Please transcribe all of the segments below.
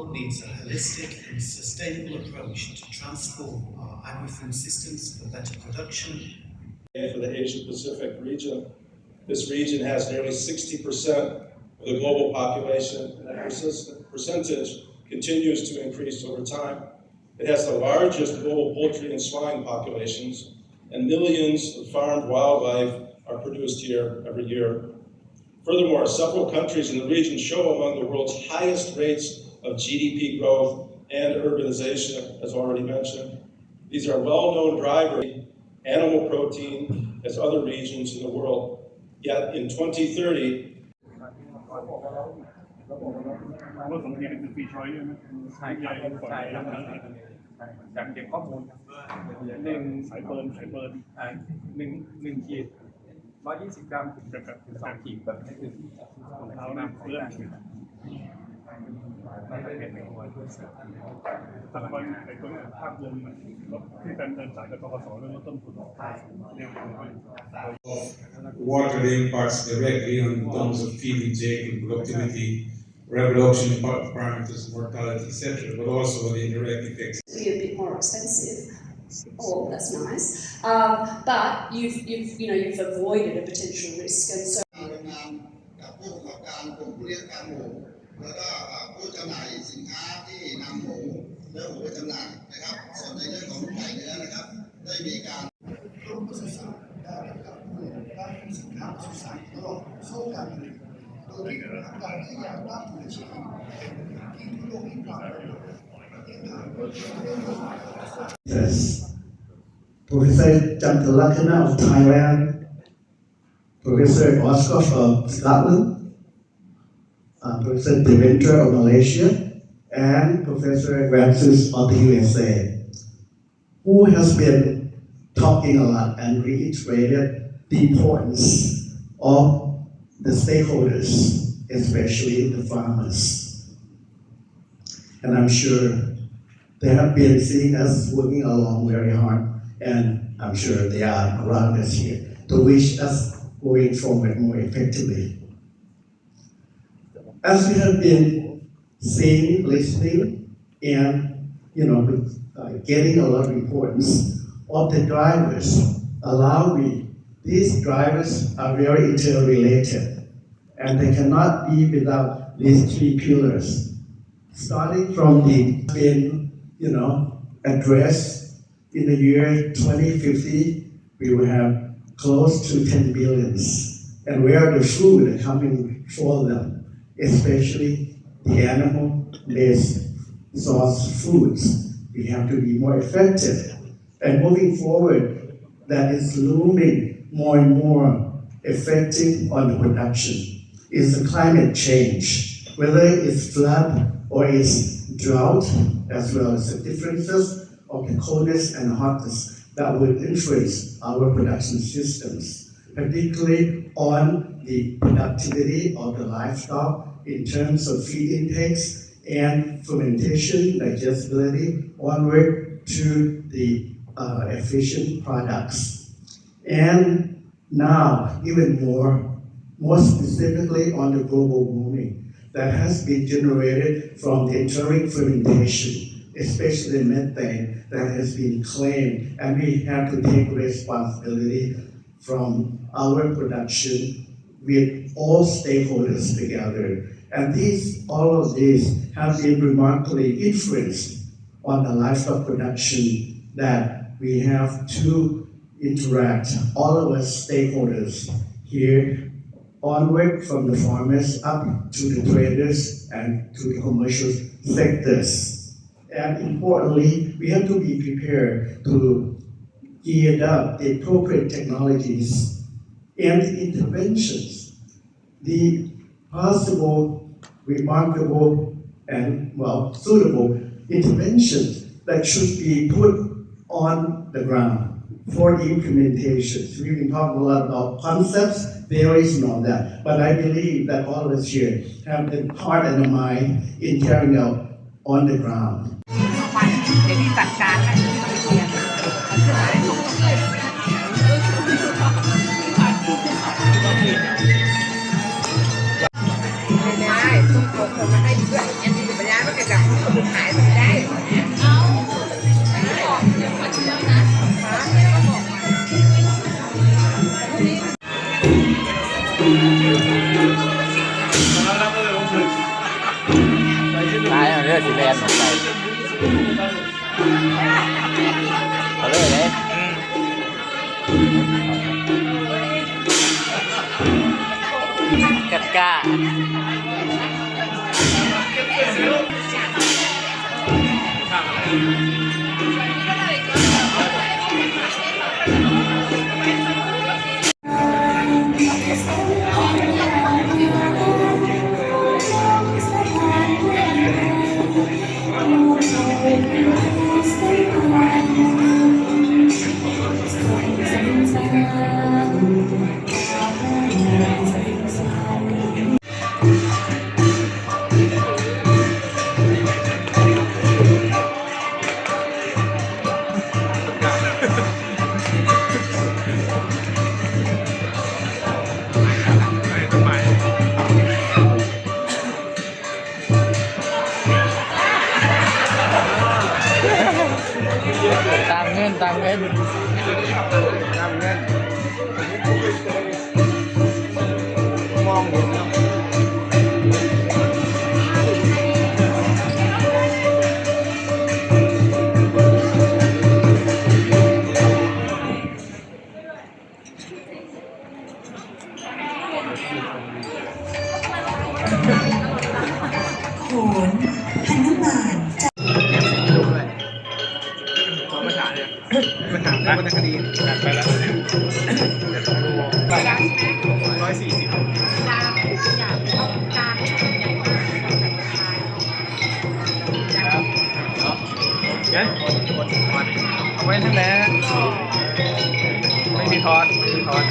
world needs a holistic and sustainable approach to transform our agri-food systems for better production. For the Asia-Pacific region, this region has nearly 60% of the global population, and that percentage continues to increase over time. It has the largest global poultry and swine populations, and millions of farmed wildlife are produced here every year. Furthermore, several countries in the region show among the world's highest rates of GDP growth and urbanization, as already mentioned. These are well-known drivers of animal protein as other regions in the world. Yet in 2030, จากเก็บข้อมูล1 สายเบิร์น1 ขีด 120 กรัมถึง2 ขีดแบบนี้คือของเขาน้ำเพื่อนมันเป็นเป็นหัวช่วยเสริมแต่ละวันในตัวนี้ภาพรวมที่การเดินสายกับกสเรื่องต้นทุนเนี่ย Water impacts directly on terms of feed intake and productivity, reproduction parameters, mortality, etc., but also the indirect effects. Be a bit more expensive. Oh, that's nice. But you've avoided a potential risk, and so. กับผู้ประกอบการกลุ่มผู้เลี้ยงการหมูแล้วก็ผู้จำหน่ายสินค้าที่นำหมูเนื้อหมูไปจำหน่ายนะครับส่วนในเรื่องของไก่เนื้อนะครับได้มีการกรมปศุสัตว์ได้กับผู้ได้สินค้าปศุสัตว์ตลอดโซ่การผลิตโดยที่ทำการที่อยากรับผู้ชิมที่ทั่วโลกมีความประเทศไทย Yes. Professor Jantalakana of Thailand, Professor Oscar from Scotland, Professor Devendra of Malaysia, and Professor Francis of the USA, who has been talking a lot and reiterated the importance of the stakeholders, especially the farmers. And I'm sure they have been seeing us working along very hard, and I'm sure they are around us here to wish us going forward more effectively. As we have been seeing, listening, and getting a lot of importance of the drivers, allow me. These drivers are very interrelated, and they cannot be without these 3 pillars. Starting from the address in the year 2050, we will have close to 10 billions, and where the food coming for them, especially the animal-based source foods. We have to be more effective, and moving forward, that is looming more and more effective on the production is the climate change, whether it's flood or it's drought, as well as the differences of the coldness and hotness that will influence our production systems, particularly on the productivity of the livestock in terms of feed intakes and fermentation, digestibility, onward to the efficient products. And now, even more specifically on the global warming that has been generated from the enteric fermentation, especially methane that has been claimed, and we have to take responsibility from our production with all stakeholders together. And all of these have been remarkably influenced on the livestock production that we have to interact, all of us stakeholders here, onward from the farmers up to the traders and to the commercial sectors. And importantly, we have to be prepared to gear up the appropriate technologies and interventions, the possible, remarkable, and suitable interventions that should be put on the ground for the implementations. We've been talking a lot about concepts, theories, and all that, but I believe that all of us here have the heart and the mind in carrying out on the ground. ผมมาให้เพื่อนอันนี้เป็นปัญญาไม่เกิดกับ แล้วก็เลยลงทุน ตายเอาเรื่องสิแลนออกไปเอาเลยกัดก้าตามเงินตามเงินมองเห็นเนาะโขนหนุมานจะ มาถามได้วรรณคดีไปแล้ว140งั้นเอาไว้ทั้งนั้นไม่มีทอนทอน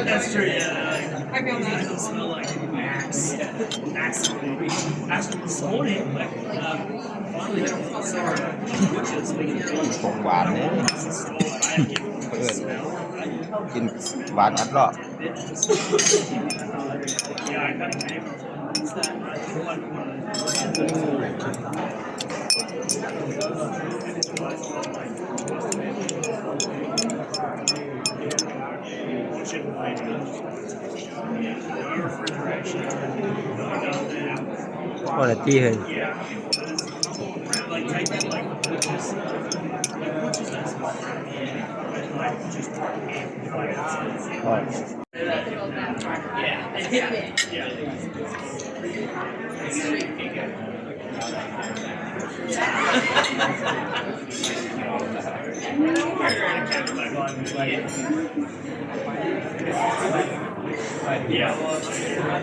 That's true. Yeah. I feel that doesn't smell like Max. Absolutely. Actually, this morning, finally got a sour witches making it. ของหวานเนี่ยเพื่อนกินหวานอัดรอบ Yeah, I kind of came. What's that? quality เลย Like take that like witches and stuff. Like just yeah, well,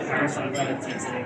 parasite got a tasting.